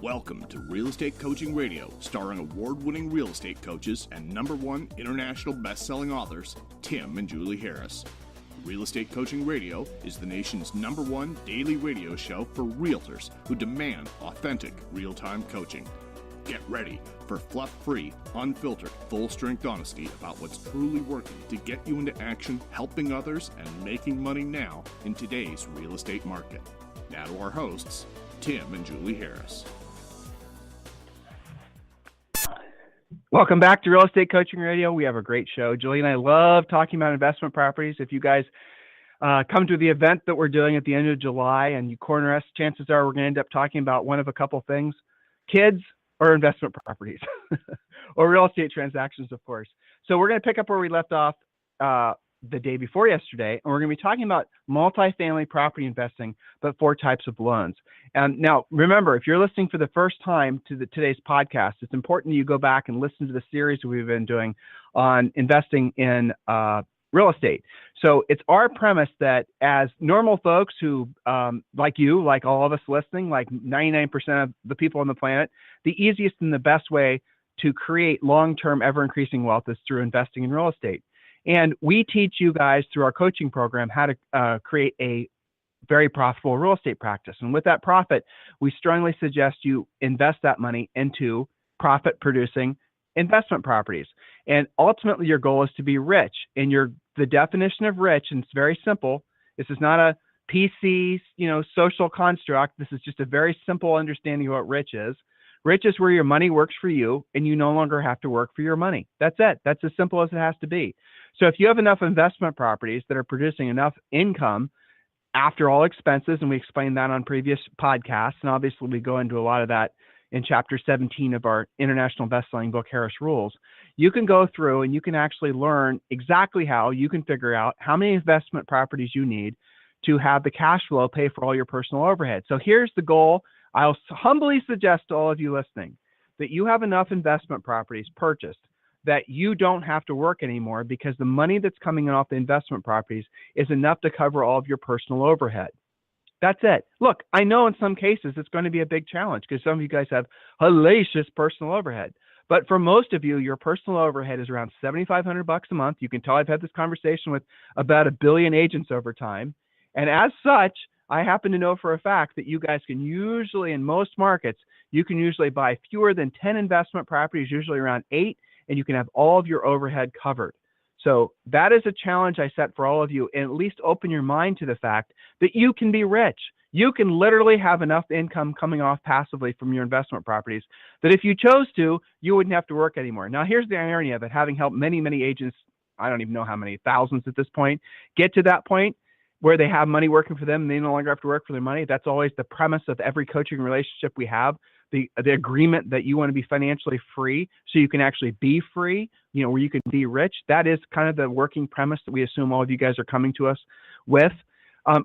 Welcome to Real Estate Coaching Radio, starring award-winning real estate coaches and #1 international best-selling authors, Tim and Julie Harris. Real Estate Coaching Radio is the nation's #1 daily radio show for realtors who demand authentic, real-time coaching. Get ready for fluff-free, unfiltered, full-strength honesty about what's truly working to get you into action, helping others, and making money now in today's real estate market. Now to our hosts, Tim and Julie Harris. Welcome back to Real Estate Coaching Radio. We have a great show. Julie and I love talking about investment properties. If you guys come to the event that we're doing at the end of July and you corner us, chances are we're going to end up talking about one of a couple things: kids or investment properties or real estate transactions, of course. So we're going to pick up where we left off the day before yesterday, and we're going to be talking about multifamily property investing, but 4 types of loans. And now, remember, if you're listening for the first time to today's podcast, it's important that you go back and listen to the series we've been doing on investing in real estate. So it's our premise that as normal folks who, like you, like all of us listening, like 99% of the people on the planet, the easiest and the best way to create long-term, ever-increasing wealth is through investing in real estate. And we teach you guys through our coaching program how to create a very profitable real estate practice. And with that profit, we strongly suggest you invest that money into profit-producing investment properties. And ultimately, your goal is to be rich. And the definition of rich, and it's very simple. This is not a PC, social construct. This is just a very simple understanding of what rich is. Rich is where your money works for you and you no longer have to work for your money. That's it. That's as simple as it has to be. So if you have enough investment properties that are producing enough income after all expenses, and we explained that on previous podcasts, and obviously we go into a lot of that in chapter 17 of our international best-selling book, Harris Rules, you can go through and you can actually learn exactly how you can figure out how many investment properties you need to have the cash flow pay for all your personal overhead. So here's the goal. I'll humbly suggest to all of you listening that you have enough investment properties purchased that you don't have to work anymore, because the money that's coming in off the investment properties is enough to cover all of your personal overhead. That's it. Look, I know in some cases it's going to be a big challenge because some of you guys have hellacious personal overhead. But for most of you, your personal overhead is around $7,500 a month. You can tell I've had this conversation with about 1 billion agents over time. And as such, I happen to know for a fact that you guys can usually, in most markets, you can usually buy fewer than 10 investment properties, usually around 8, and you can have all of your overhead covered. So that is a challenge I set for all of you, and at least open your mind to the fact that you can be rich. You can literally have enough income coming off passively from your investment properties that if you chose to, you wouldn't have to work anymore. Now, here's the irony of it. Having helped many, many agents, I don't even know how many, thousands at this point, get to that point where they have money working for them and they no longer have to work for their money. That's always the premise of every coaching relationship we have. The agreement that you want to be financially free so you can actually be free, where you can be rich. That is kind of the working premise that we assume all of you guys are coming to us with.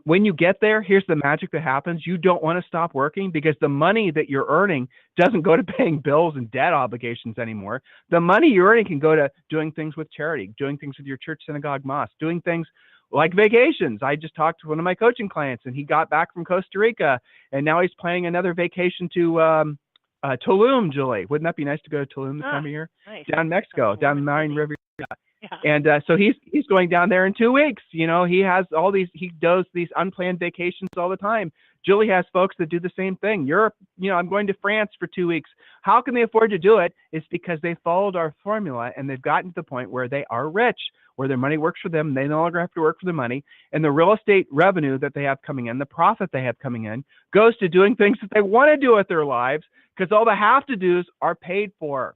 When you get there, here's the magic that happens. You don't want to stop working because the money that you're earning doesn't go to paying bills and debt obligations anymore. The money you're earning can go to doing things with charity, doing things with your church, synagogue, mosque, doing things like vacations. I just talked to one of my coaching clients and he got back from Costa Rica and now he's planning another vacation to Tulum, Julie. Wouldn't that be nice to go to Tulum this time of year? Nice. Down in Mexico, down the Marine River. Yeah. And so he's going down there in 2 weeks. He has he does these unplanned vacations all the time. Julie has folks that do the same thing. Europe, I'm going to France for 2 weeks. How can they afford to do it? It's because they followed our formula and they've gotten to the point where they are rich, where their money works for them. They no longer have to work for their money. And the real estate revenue that they have coming in, the profit they have coming in, goes to doing things that they want to do with their lives because all the have-to-dos are paid for.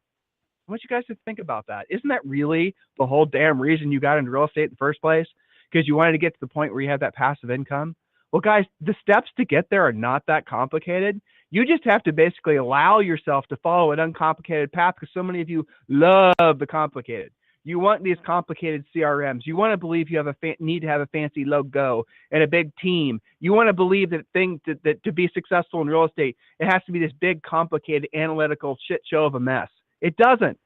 I want you guys to think about that. Isn't that really the whole damn reason you got into real estate in the first place? Because you wanted to get to the point where you have that passive income? Well, guys, the steps to get there are not that complicated. You just have to basically allow yourself to follow an uncomplicated path because so many of you love the complicated. You want these complicated CRMs. You want to believe you have need to have a fancy logo and a big team. You want to believe that that to be successful in real estate, it has to be this big, complicated, analytical shit show of a mess. It doesn't.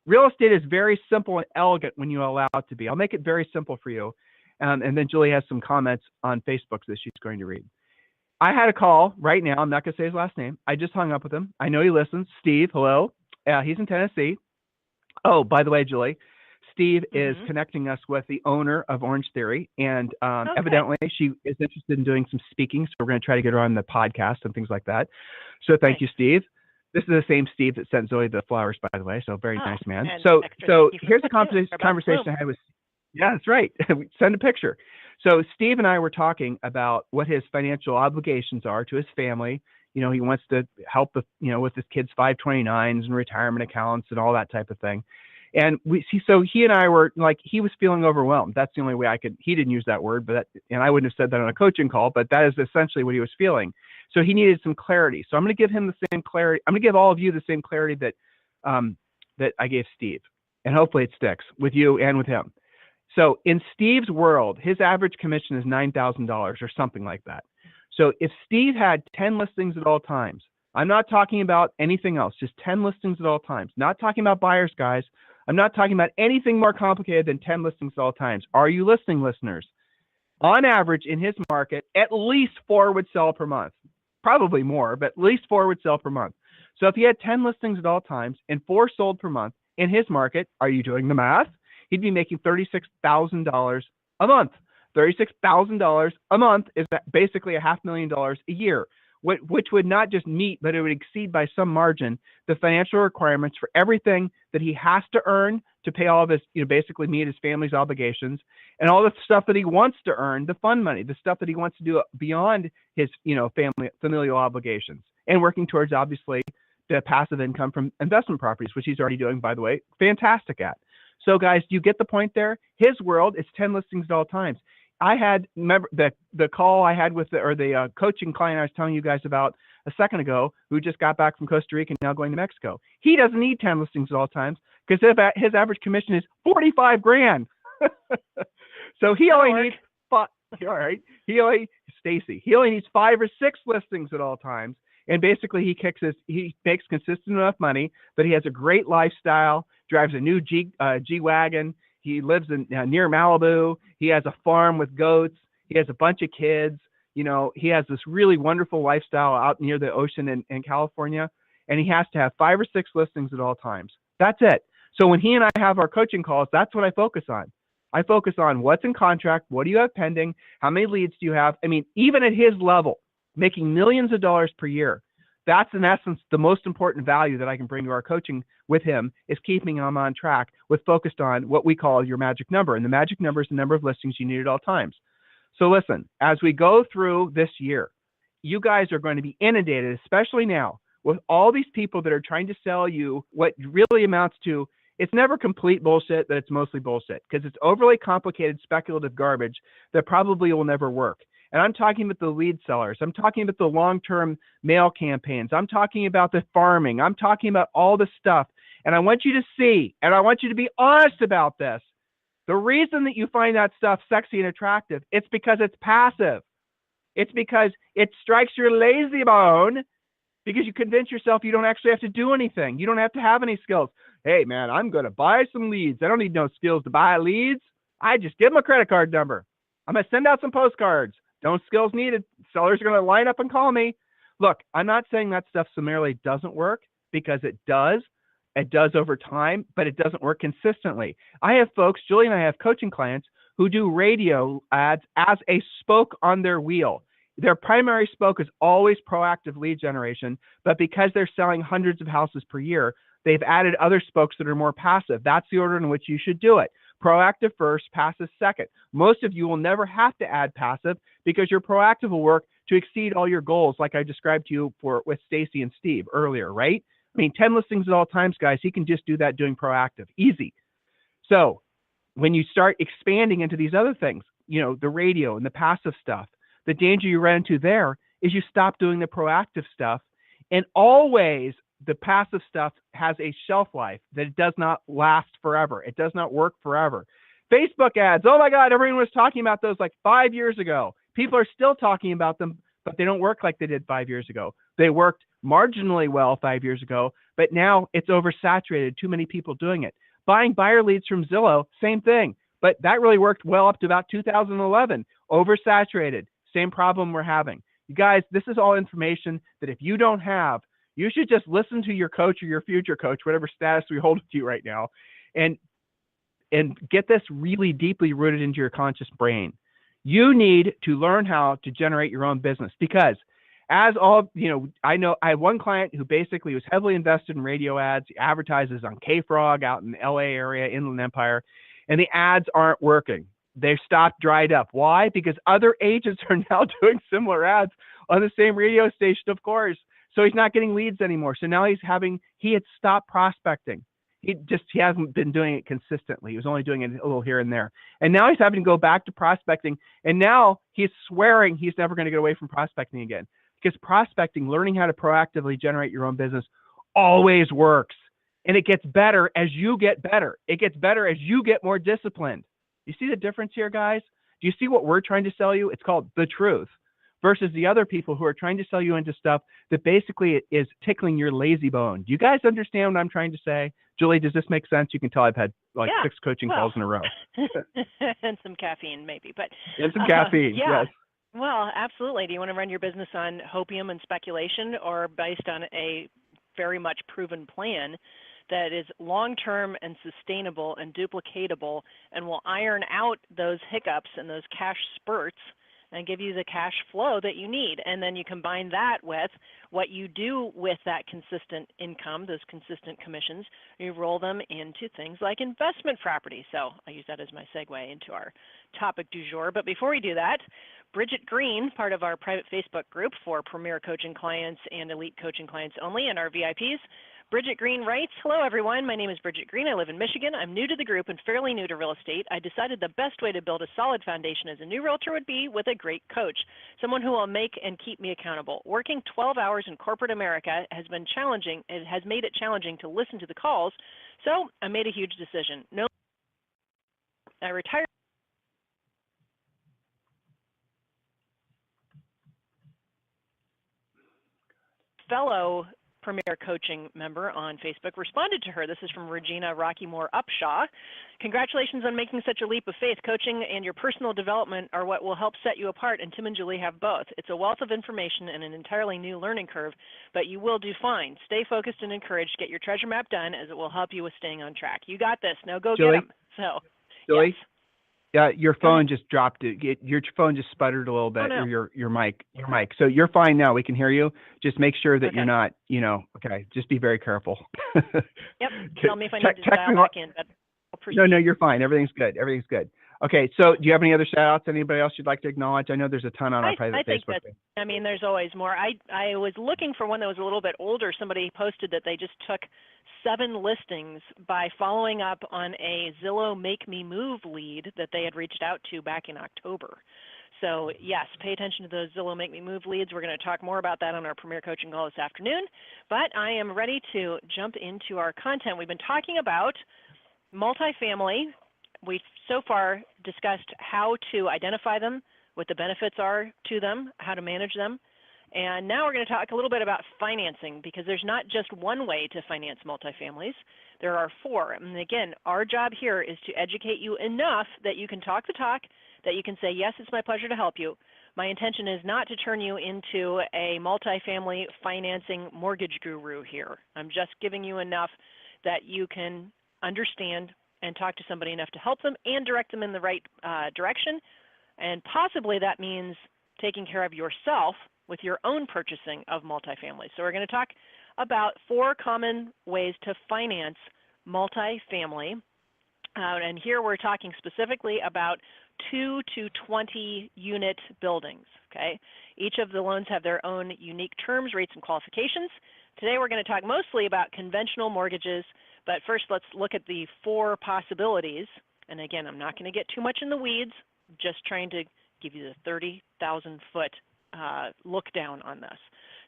Real estate is very simple and elegant when you allow it to be. I'll make it very simple for you. And then Julie has some comments on Facebook that she's going to read. I had a call right now. I'm not going to say his last name. I just hung up with him. I know he listens. Steve, hello. He's in Tennessee. Oh, by the way, Julie, Steve is connecting us with the owner of Orange Theory, and evidently she is interested in doing some speaking, so we're going to try to get her on the podcast and things like that. So thank you, Steve. This is the same Steve that sent Zoe the flowers, by the way, so very nice man. So here's a conversation I had with, yeah, that's right. Send a picture. So Steve and I were talking about what his financial obligations are to his family. You know, he wants to help with, you know, with his kids' 529s and retirement accounts and all that type of thing. And so he and I were like, he was feeling overwhelmed. That's the only way I could, he didn't use that word, but and I wouldn't have said that on a coaching call, but that is essentially what he was feeling. So he needed some clarity. So I'm going to give him the same clarity. I'm going to give all of you the same clarity that, that I gave Steve, and hopefully it sticks with you and with him. So in Steve's world, his average commission is $9,000 or something like that. So if Steve had 10 listings at all times, I'm not talking about anything else, just 10 listings at all times, not talking about buyers, guys. I'm not talking about anything more complicated than 10 listings at all times. Are you listening, listeners? On average, in his market, at least 4 would sell per month. Probably more, but at least 4 would sell per month. So if he had 10 listings at all times and 4 sold per month in his market, are you doing the math? He'd be making $36,000 a month. $36,000 a month is basically $500,000 a year, which would not just meet, but it would exceed by some margin the financial requirements for everything that he has to earn to pay all of his, you know, basically meet his family's obligations, and all the stuff that he wants to earn, the fun money, the stuff that he wants to do beyond his, you know, familial obligations, and working towards obviously the passive income from investment properties, which he's already doing, by the way, fantastic at. So guys, do you get the point there? His world is 10 listings at all times. I had, remember the call I had with the coaching client I was telling you guys about a second ago, who just got back from Costa Rica and now going to Mexico. He doesn't need 10 listings at all times because his average commission is 45 grand. So he only needs all right. He only needs 5 or 6 listings at all times. And basically he makes consistent enough money that he has a great lifestyle, drives a new G-Wagon. He lives in near Malibu. He has a farm with goats. He has a bunch of kids. You know, he has this really wonderful lifestyle out near the ocean in California. And he has to have 5 or 6 listings at all times. That's it. So when he and I have our coaching calls, that's what I focus on. I focus on what's in contract, what do you have pending, how many leads do you have? I mean, even at his level, making millions of dollars per year, that's in essence the most important value that I can bring to our coaching with him, is keeping him on track with focused on what we call your magic number. And the magic number is the number of listings you need at all times. So listen, as we go through this year, you guys are going to be inundated, especially now, with all these people that are trying to sell you what really amounts to, it's never complete bullshit, but it's mostly bullshit because it's overly complicated, speculative garbage that probably will never work. And I'm talking about the lead sellers. I'm talking about the long-term mail campaigns. I'm talking about the farming. I'm talking about all the stuff. And I want you to see, and I want you to be honest about this. The reason that you find that stuff sexy and attractive, it's because it's passive. It's because it strikes your lazy bone because you convince yourself you don't actually have to do anything. You don't have to have any skills. Hey, man, I'm going to buy some leads. I don't need no skills to buy leads. I just give them a credit card number. I'm going to send out some postcards. No skills needed. Sellers are going to line up and call me. Look, I'm not saying that stuff summarily doesn't work, because it does. It does over time, but it doesn't work consistently. I have folks, Julie and I have coaching clients who do radio ads as a spoke on their wheel. Their primary spoke is always proactive lead generation, but because they're selling hundreds of houses per year, they've added other spokes that are more passive. That's the order in which you should do it. Proactive first, passive second. Most of you will never have to add passive because your proactive will work to exceed all your goals, like I described to you with Stacy and Steve earlier, right? I mean, 10 listings at all times, guys, he can just do that doing proactive. Easy. So when you start expanding into these other things, you know, the radio and the passive stuff, the danger you run into there is you stop doing the proactive stuff. And always the passive stuff has a shelf life that it does not last forever. It does not work forever. Facebook ads, oh my God, everyone was talking about those like 5 years ago. People are still talking about them, but they don't work like they did 5 years ago. They worked marginally well 5 years ago, but now it's oversaturated. Too many people doing it. Buying buyer leads from Zillow, same thing, but that really worked well up to about 2011. Oversaturated, same problem we're having. You guys, this is all information that if you don't have, you should just listen to your coach or your future coach, whatever status we hold with you right now, and get this really deeply rooted into your conscious brain. You need to learn how to generate your own business, because as all, I know I have one client who basically was heavily invested in radio ads. He advertises on KFrog out in the LA area, Inland Empire, and the ads aren't working. They've stopped, dried up. Why? Because other agents are now doing similar ads on the same radio station, of course. So he's not getting leads anymore. So now he had stopped prospecting. He hasn't been doing it consistently. He was only doing it a little here and there. And now he's having to go back to prospecting. And now he's swearing he's never going to get away from prospecting again. Because prospecting, learning how to proactively generate your own business, always works. And it gets better as you get better. It gets better as you get more disciplined. You see the difference here, guys? Do you see what we're trying to sell you? It's called the truth, versus the other people who are trying to sell you into stuff that basically is tickling your lazy bone. Do you guys understand what I'm trying to say? Julie, does this make sense? You can tell I've had like 6 coaching calls in a row. And some caffeine maybe, but. And some caffeine, yes. Well, absolutely. Do you want to run your business on hopium and speculation, or based on a very much proven plan that is long-term and sustainable and duplicatable and will iron out those hiccups and those cash spurts and give you the cash flow that you need? And then you combine that with what you do with that consistent income, those consistent commissions. You roll them into things like investment property. So I use that as my segue into our topic du jour. But before we do that, Bridget Green, part of our private Facebook group for Premier Coaching clients and Elite Coaching clients only and our VIPs, Bridget Green writes, "Hello everyone, my name is Bridget Green. I live in Michigan. I'm new to the group and fairly new to real estate. I decided the best way to build a solid foundation as a new realtor would be with a great coach, someone who will make and keep me accountable. Working 12 hours in corporate America has been challenging. It has made it challenging to listen to the calls, so I made a huge decision. I retired fellow Premier Coaching member on Facebook responded to her. This is from Regina Rockymore Upshaw. Congratulations on making such a leap of faith. Coaching and your personal development are what will help set you apart, and Tim and Julie have both. It's a wealth of information and an entirely new learning curve, but you will do fine. Stay focused and encouraged. Get your treasure map done, as it will help you with staying on track. You got this. Now go Julie? get them." So, Julie? Yes. Yeah, your phone just dropped. Your phone just sputtered a little bit. Oh, no. Or your mic. So you're fine now. We can hear you. Just make sure that Okay. you're not. Okay. Just be very careful. Yep. Tell me if I need to dial back in. But I'll proceed. No, you're fine. Everything's good. Okay. So do you have any other shout outs? Anybody else you'd like to acknowledge? I know there's a ton on our private Facebook page. I mean, there's always more. I was looking for one that was a little bit older. Somebody posted that they just took 7 listings by following up on a Zillow Make Me Move lead that they had reached out to back in October. So yes, pay attention to those Zillow Make Me Move leads. We're going to talk more about that on our Premier Coaching call this afternoon. But I am ready to jump into our content. We've been talking about multifamily. We've so far discussed how to identify them, what the benefits are to them, how to manage them. And now we're going to talk a little bit about financing, because there's not just one way to finance multifamilies. There are 4. And again, our job here is to educate you enough that you can talk the talk, that you can say, yes, it's my pleasure to help you. My intention is not to turn you into a multifamily financing mortgage guru here. I'm just giving you enough that you can understand and talk to somebody enough to help them and direct them in the right direction. And possibly that means taking care of yourself with your own purchasing of multifamily. So we're going to talk about 4 common ways to finance multifamily. And here we're talking specifically about 2 to 20 unit buildings. Okay, each of the loans have their own unique terms, rates, and qualifications. Today we're going to talk mostly about conventional mortgages, but first let's look at the 4 possibilities. And again, I'm not going to get too much in the weeds, just trying to give you the 30,000 foot look down on this.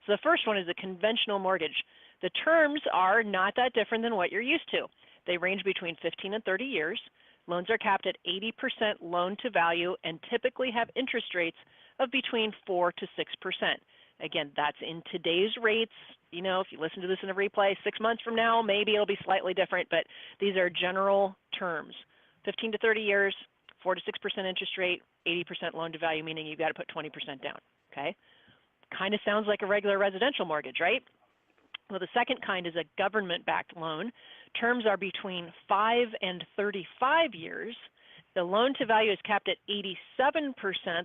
So the first one is a conventional mortgage. The terms are not that different than what you're used to. They range between 15 and 30 years. Loans are capped at 80% loan to value and typically have interest rates of between 4 to 6%. Again, that's in today's rates. You know, if you listen to this in a replay 6 months from now, maybe it'll be slightly different, but these are general terms. 15 to 30 years, 4 to 6% interest rate, 80% loan to value, meaning you've got to put 20% down. Okay. kind of sounds like a regular residential mortgage, right? Well, the second kind is a government-backed loan. Terms are between 5 and 35 years. The loan-to-value is capped at 87%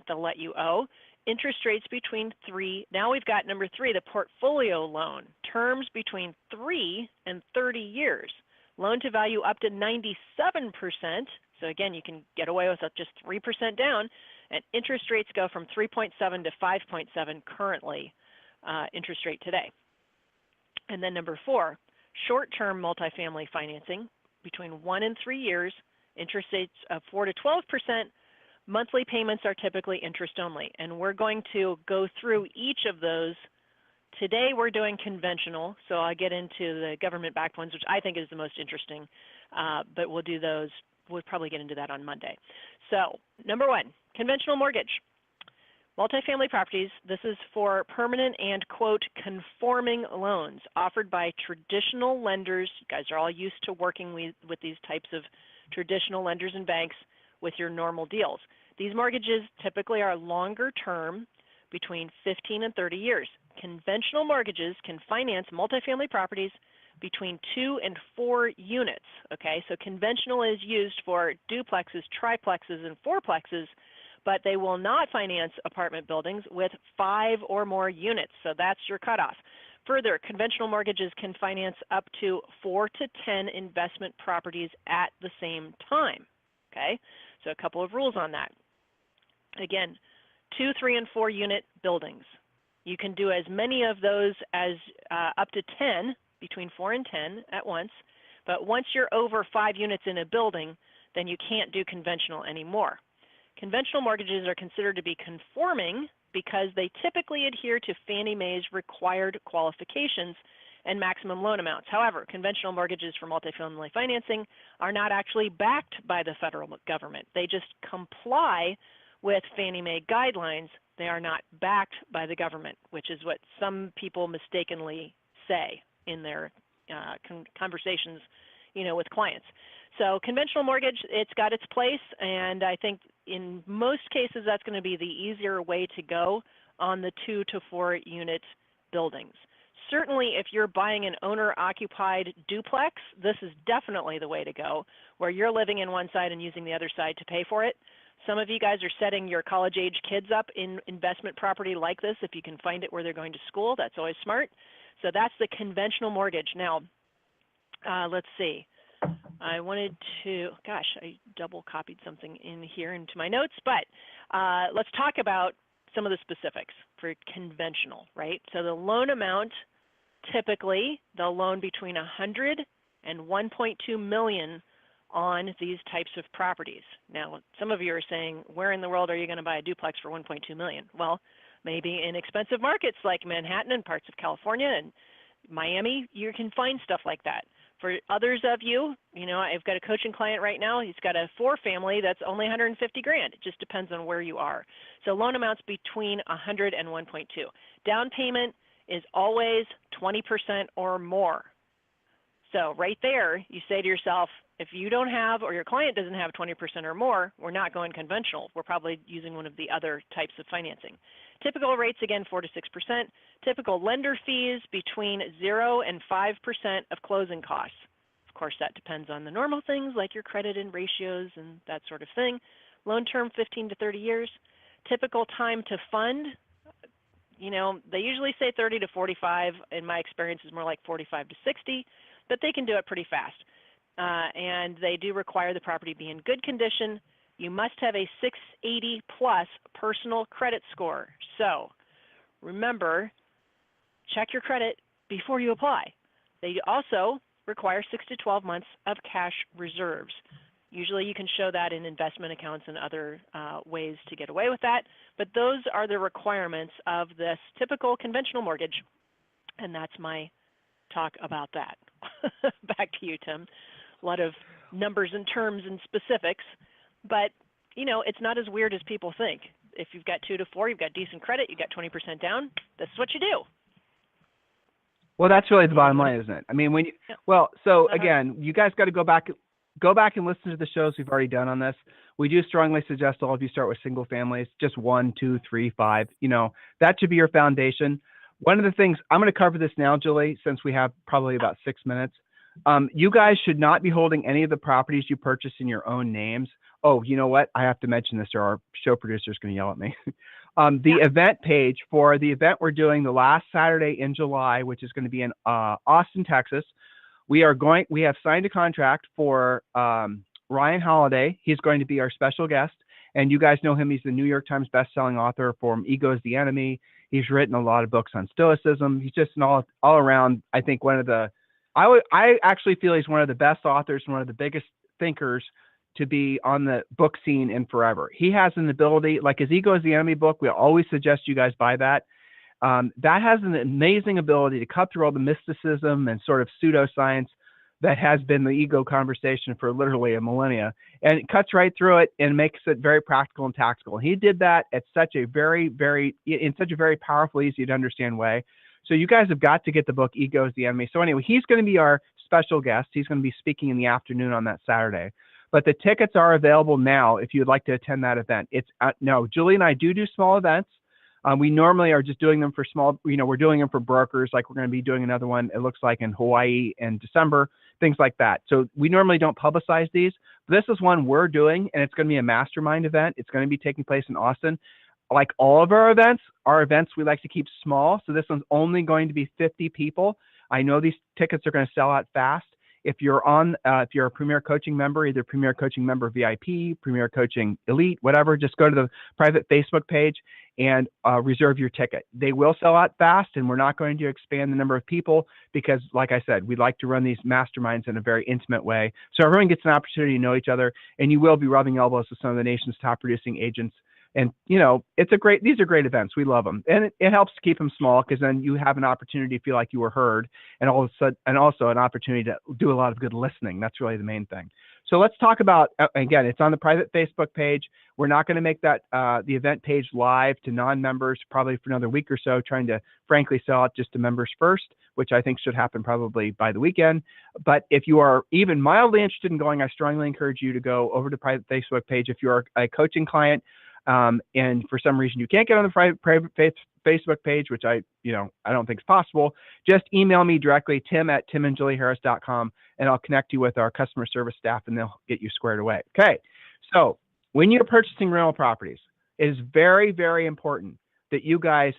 they'll let you owe. Interest rates between 3. Now we've got number 3, the portfolio loan. Terms between 3 and 30 years. Loan-to-value up to 97%. So again, you can get away with just 3% down. And interest rates go from 3.7 to 5.7 currently, interest rate today. And then number 4, short-term multifamily financing between 1 and 3 years, interest rates of 4 to 12%. Monthly payments are typically interest only. And we're going to go through each of those. Today we're doing conventional, so I'll get into the government-backed ones, which I think is the most interesting, but we'll do those. We'll probably get into that on Monday. So number 1, conventional mortgage. Multifamily properties, this is for permanent and, quote, conforming loans offered by traditional lenders. You guys are all used to working with these types of traditional lenders and banks with your normal deals. These mortgages typically are longer term, between 15 and 30 years. Conventional mortgages can finance multifamily properties between 2 and 4 units. Okay, so conventional is used for duplexes, triplexes, and fourplexes, but they will not finance apartment buildings with 5 or more units. So that's your cutoff. Further, conventional mortgages can finance up to 4 to 10 investment properties at the same time. Okay, so a couple of rules on that. Again, 2, 3, and 4 unit buildings. You can do as many of those as up to 10, between 4 and 10 at once. But once you're over 5 units in a building, then you can't do conventional anymore. Conventional mortgages are considered to be conforming because they typically adhere to Fannie Mae's required qualifications and maximum loan amounts. However, conventional mortgages for multifamily financing are not actually backed by the federal government. They just comply with Fannie Mae guidelines. They are not backed by the government, which is what some people mistakenly say in their conversations, with clients. So conventional mortgage, it's got its place, and I think in most cases that's going to be the easier way to go on the 2 to 4 unit buildings. Certainly if you're buying an owner-occupied duplex, this is definitely the way to go, where you're living in one side and using the other side to pay for it. Some of you guys are setting your college-age kids up in investment property like this. If you can find it where they're going to school, that's always smart. So that's the conventional mortgage. Now, let's see. I wanted to, I double copied something in here into my notes, but let's talk about some of the specifics for conventional, right? So the loan amount, typically they'll loan between $100 and $1.2 million on these types of properties. Now, some of you are saying, where in the world are you going to buy a duplex for $1.2 million? Well, maybe in expensive markets like Manhattan and parts of California and Miami, you can find stuff like that. For others of you, I've got a coaching client right now. He's got a 4-family that's only $150,000. It just depends on where you are. So loan amounts between $100 and $1.2. Down payment is always 20% or more. So right there, you say to yourself, if you don't have or your client doesn't have 20% or more, we're not going conventional. We're probably using one of the other types of financing. Typical rates, again, 4 to 6%. Typical lender fees between 0 and 5% of closing costs. Of course, that depends on the normal things like your credit and ratios and that sort of thing. Loan term, 15 to 30 years. Typical time to fund, they usually say 30 to 45. In my experience, is more like 45 to 60, but they can do it pretty fast. And they do require the property be in good condition. You must have a 680 plus personal credit score. So remember, check your credit before you apply. They also require 6 to 12 months of cash reserves. Usually you can show that in investment accounts and other ways to get away with that. But those are the requirements of this typical conventional mortgage. And that's my talk about that. Back to you, Tim. A lot of numbers and terms and specifics, but it's not as weird as people think. If you've got 2 to 4, you've got decent credit, you've got 20% down, this is what you do. Well, that's really the bottom line, isn't it? I mean, again, you guys got to go back go back and listen to the shows we've already done on this. We do strongly suggest all of you start with single families, just 1, 2, 3, 5. That should be your foundation. One of the things, I'm going to cover this now, Julie, since we have probably about 6 minutes. You guys should not be holding any of the properties you purchase in your own names. Oh, you know what? I have to mention this, or our show producer is going to yell at me. The event page for the event we're doing the last Saturday in July, which is going to be in Austin, Texas. We have signed a contract for Ryan Holiday. He's going to be our special guest. And you guys know him. He's the New York Times bestselling author for Ego is the Enemy. He's written a lot of books on Stoicism. He's just an all around, I think, I actually feel he's one of the best authors and one of the biggest thinkers to be on the book scene in forever. He has an ability, like his Ego is the Enemy book. We always suggest you guys buy that. That has an amazing ability to cut through all the mysticism and sort of pseudoscience that has been the ego conversation for literally a millennia, and it cuts right through it and makes it very practical and tactical. He did that at such a very powerful, easy to understand way. So you guys have got to get the book Ego is the Enemy. So anyway, he's going to be our special guest. He's going to be speaking in the afternoon on that Saturday. But the tickets are available now if you'd like to attend that event. No, Julie and I do small events. We normally are just doing them for small, we're doing them for brokers. Like we're going to be doing another one, it looks like in Hawaii in December, things like that. So we normally don't publicize these. But this is one we're doing, and it's going to be a mastermind event. It's going to be taking place in Austin. Like all of our events we like to keep small. So this one's only going to be 50 people. I know these tickets are going to sell out fast. If you're a Premier Coaching member, either Premier Coaching member VIP, Premier Coaching Elite, whatever, just go to the private Facebook page and reserve your ticket. They will sell out fast, and we're not going to expand the number of people because, like I said, we like to run these masterminds in a very intimate way. So everyone gets an opportunity to know each other, and you will be rubbing elbows with some of the nation's top producing agents. And, these are great events. We love them. And it helps to keep them small because then you have an opportunity to feel like you were heard, and also an opportunity to do a lot of good listening. That's really the main thing. So let's talk about, again, it's on the private Facebook page. We're not going to make that the event page live to non-members probably for another week or so, trying to frankly sell it just to members first, which I think should happen probably by the weekend. But if you are even mildly interested in going, I strongly encourage you to go over to the private Facebook page. If you're a coaching client, and for some reason you can't get on the private Facebook page, which I don't think is possible, just email me directly, tim@timandjulieharris.com, and I'll connect you with our customer service staff, and they'll get you squared away. Okay. So when you're purchasing rental properties, it is very, very important that you guys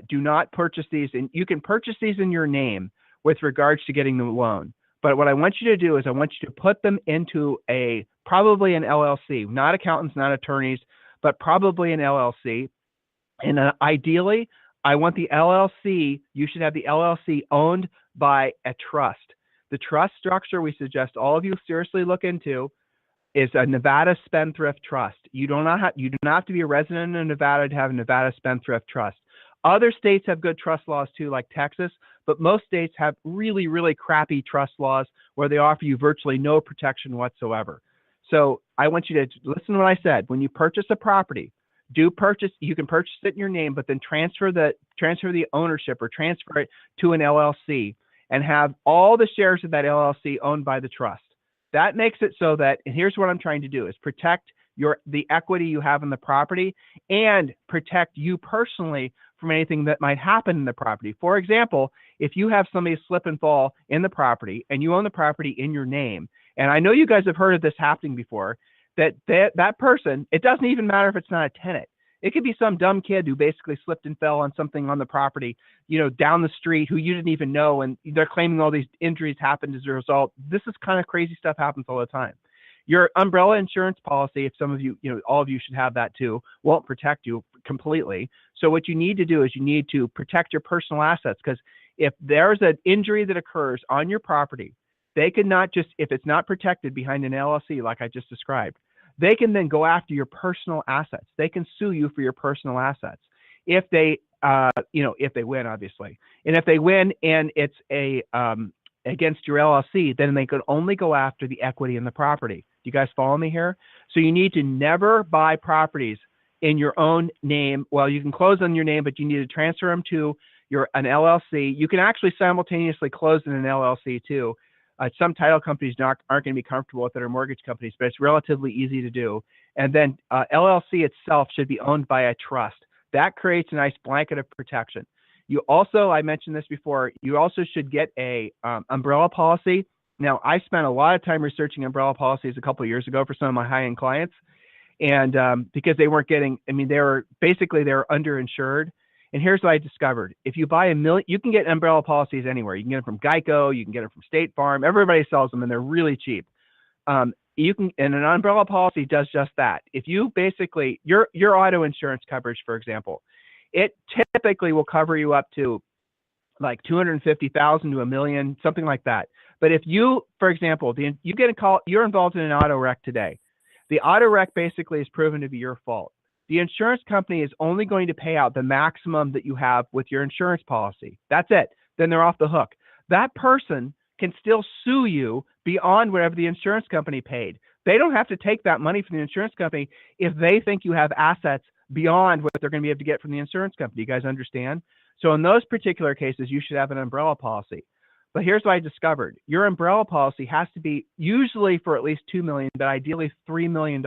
do not purchase these, and you can purchase these in your name with regards to getting the loan. But what I want you to do is I want you to put them into probably an LLC, not accountants, not attorneys, but probably an LLC. And ideally, I want the LLC, you should have the LLC owned by a trust. The trust structure we suggest all of you seriously look into is a Nevada Spendthrift Trust. You do not have to be a resident in Nevada to have a Nevada Spendthrift Trust. Other states have good trust laws too, like Texas, but most states have really, really crappy trust laws where they offer you virtually no protection whatsoever. So I want you to listen to what I said. When you purchase a property, you can purchase it in your name, but then transfer the ownership or transfer it to an LLC and have all the shares of that LLC owned by the trust. That makes it so that, and here's what I'm trying to do, is protect the equity you have in the property and protect you personally from anything that might happen in the property. For example, if you have somebody slip and fall in the property and you own the property in your name, and I know you guys have heard of this happening before, that person, it doesn't even matter if it's not a tenant. It could be some dumb kid who basically slipped and fell on something on the property, down the street, who you didn't even know, and they're claiming all these injuries happened as a result. This is kind of crazy stuff happens all the time. Your umbrella insurance policy, if some of you, all of you should have that too, won't protect you completely. So what you need to do is you need to protect your personal assets, because if there's an injury that occurs on your property, they could not just, if it's not protected behind an LLC like I just described, they can then go after your personal assets. They can sue you for your personal assets if they, if they win, obviously. And if they win and it's against your LLC, then they could only go after the equity in the property. Do you guys follow me here? So you need to never buy properties in your own name. Well, you can close on your name, but you need to transfer them to an LLC. You can actually simultaneously close in an LLC too. Some title companies aren't going to be comfortable with it, or mortgage companies, but it's relatively easy to do. And then LLC itself should be owned by a trust. That creates a nice blanket of protection. You also, I mentioned this before, you also should get a umbrella policy. Now, I spent a lot of time researching umbrella policies a couple of years ago for some of my high-end clients, and because they weren't getting, they were underinsured. And here's what I discovered. If you buy you can get umbrella policies anywhere. You can get them from Geico, you can get them from State Farm. Everybody sells them, and they're really cheap. And an umbrella policy does just that. If you basically, your auto insurance coverage, for example, it typically will cover you up to like $250,000 to $1 million, something like that. But if you, for example, you get a call, you're involved in an auto wreck today. The auto wreck basically is proven to be your fault. The insurance company is only going to pay out the maximum that you have with your insurance policy. That's it. Then they're off the hook. That person can still sue you beyond whatever the insurance company paid. They don't have to take that money from the insurance company if they think you have assets beyond what they're going to be able to get from the insurance company. You guys understand? So in those particular cases, you should have an umbrella policy. But here's what I discovered. Your umbrella policy has to be usually for at least $2 million, but ideally $3 million.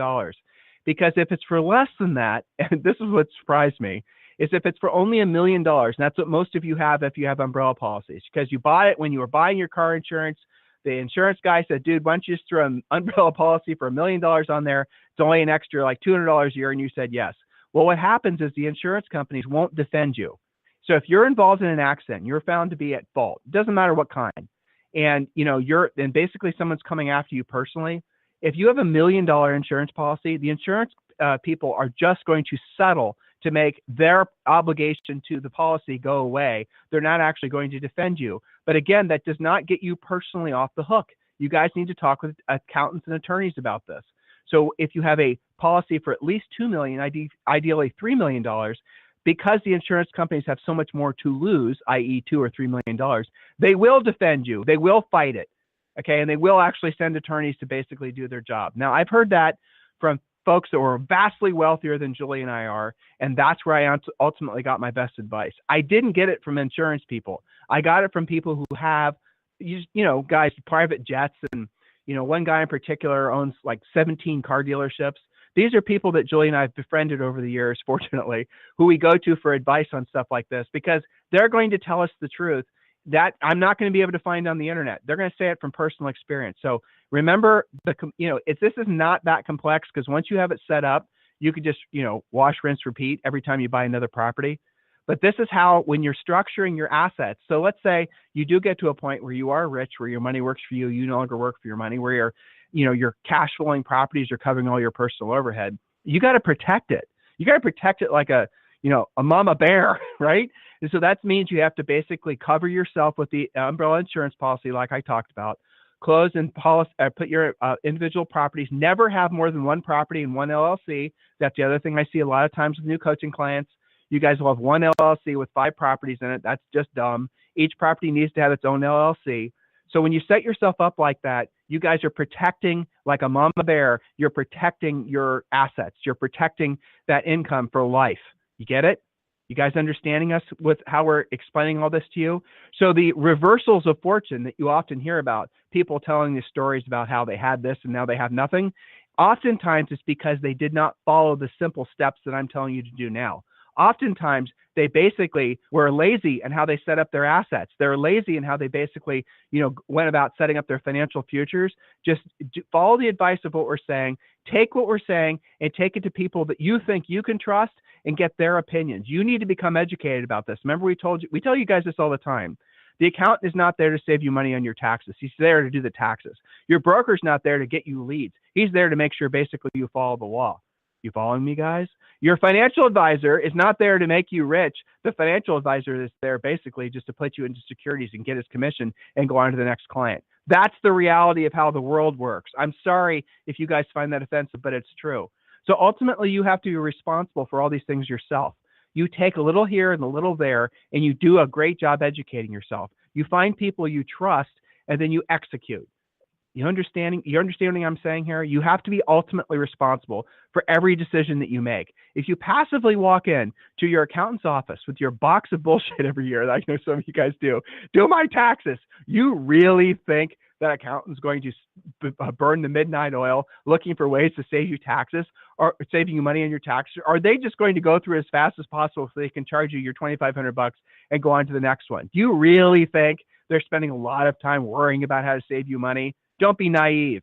Because if it's for less than that, and this is what surprised me, is if it's for only $1 million, and that's what most of you have if you have umbrella policies, because you bought it when you were buying your car insurance. The insurance guy said, dude, why don't you just throw an umbrella policy for $1 million on there? It's only an extra like $200 a year, and you said yes. Well, what happens is the insurance companies won't defend you. So if you're involved in an accident, you're found to be at fault. It doesn't matter what kind. And then basically someone's coming after you personally. If you have $1 million insurance policy, the insurance people are just going to settle to make their obligation to the policy go away. They're not actually going to defend you. But again, that does not get you personally off the hook. You guys need to talk with accountants and attorneys about this. So if you have a policy for at least $2 million, ideally $3 million, because the insurance companies have so much more to lose, i.e. $2 or $3 million, they will defend you. They will fight it. Okay, and they will actually send attorneys to basically do their job. Now, I've heard that from folks that were vastly wealthier than Julie and I are, and that's where I ultimately got my best advice. I didn't get it from insurance people. I got it from people who have, guys, private jets, and, one guy in particular owns like 17 car dealerships. These are people that Julie and I have befriended over the years, fortunately, who we go to for advice on stuff like this, because they're going to tell us the truth that I'm not going to be able to find on the internet. They're going to say it from personal experience. So remember, this is not that complex, because once you have it set up, you could just, wash, rinse, repeat every time you buy another property. But this is how, when you're structuring your assets. So let's say you do get to a point where you are rich, where your money works for you, you no longer work for your money, where your cash flowing properties are covering all your personal overhead. You got to protect it. You got to protect it like a mama bear, right? And so that means you have to basically cover yourself with the umbrella insurance policy, like I talked about. Close and put your individual properties. Never have more than one property in one LLC. That's the other thing I see a lot of times with new coaching clients. You guys will have one LLC with 5 properties in it. That's just dumb. Each property needs to have its own LLC. So when you set yourself up like that, you guys are protecting, like a mama bear, you're protecting your assets. You're protecting that income for life. You get it? You guys understanding us with how we're explaining all this to you? So the reversals of fortune that you often hear about, people telling these stories about how they had this and now they have nothing, oftentimes it's because they did not follow the simple steps that I'm telling you to do now. Oftentimes, they basically were lazy in how they set up their assets. They're lazy in how they basically, went about setting up their financial futures. Just follow the advice of what we're saying. Take what we're saying and take it to people that you think you can trust and get their opinions. You need to become educated about this. Remember, we tell you guys this all the time. The accountant is not there to save you money on your taxes. He's there to do the taxes. Your broker's not there to get you leads. He's there to make sure basically you follow the law. You following me, guys? Your financial advisor is not there to make you rich. The financial advisor is there basically just to put you into securities and get his commission and go on to the next client. That's the reality of how the world works. I'm sorry if you guys find that offensive, but it's true. So ultimately, you have to be responsible for all these things yourself. You take a little here and a little there, and you do a great job educating yourself. You find people you trust, and then you execute. You understand what I'm saying here? You have to be ultimately responsible for every decision that you make. If you passively walk in to your accountant's office with your box of bullshit every year, like I know some of you guys do my taxes, you really think that accountant's going to burn the midnight oil looking for ways to save you taxes or saving you money on your taxes? Are they just going to go through as fast as possible so they can charge you your $2,500 and go on to the next one? Do you really think they're spending a lot of time worrying about how to save you money? Don't be naive.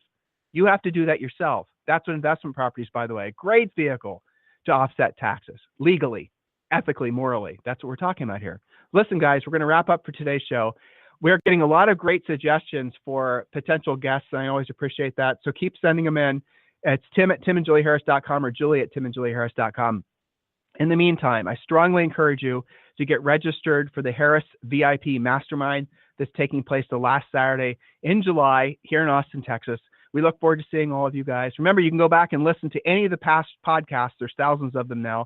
You have to do that yourself. That's what investment properties, by the way, great vehicle to offset taxes legally, ethically, morally. That's what we're talking about here. Listen, guys, we're going to wrap up for today's show. We're getting a lot of great suggestions for potential guests, and I always appreciate that. So keep sending them in. It's tim@timandjulieharris.com or julie@timandjulieharris.com. In the meantime, I strongly encourage you to get registered for the Harris VIP Mastermind that's taking place the last Saturday in July here in Austin, Texas. We look forward to seeing all of you guys. Remember, you can go back and listen to any of the past podcasts. There's thousands of them now.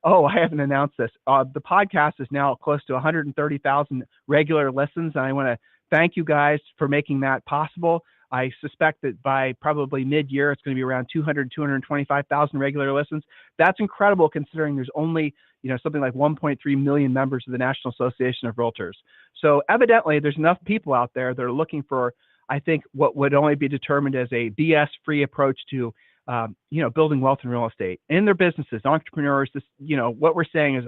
Oh, I haven't announced this. The podcast is now close to 130,000 regular listens, and I want to thank you guys for making that possible. I suspect that by probably mid-year, it's going to be around 225,000 regular listens. That's incredible considering there's only, something like 1.3 million members of the National Association of Realtors. So evidently, there's enough people out there that are looking for, I think, what would only be determined as a BS-free approach to building wealth in real estate in their businesses, entrepreneurs. This, what we're saying is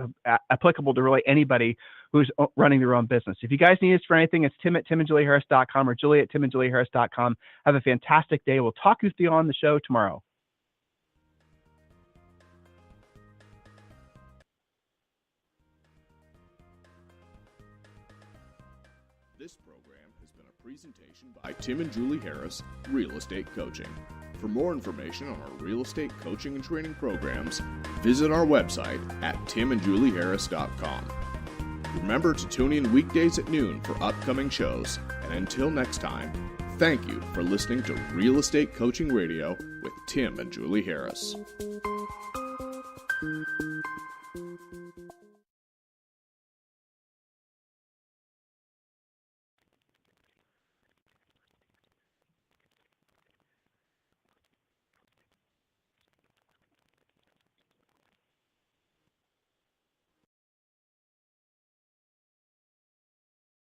applicable to really anybody who's running their own business. If you guys need us for anything, it's tim@timandjulieharris.com or julie@timandjulieharris.com. Have a fantastic day. We'll talk with you on the show tomorrow. This program has been a presentation by Tim and Julie Harris, Real Estate Coaching. For more information on our real estate coaching and training programs, visit our website at timandjulieharris.com. Remember to tune in weekdays at noon for upcoming shows, and until next time, thank you for listening to Real Estate Coaching Radio with Tim and Julie Harris.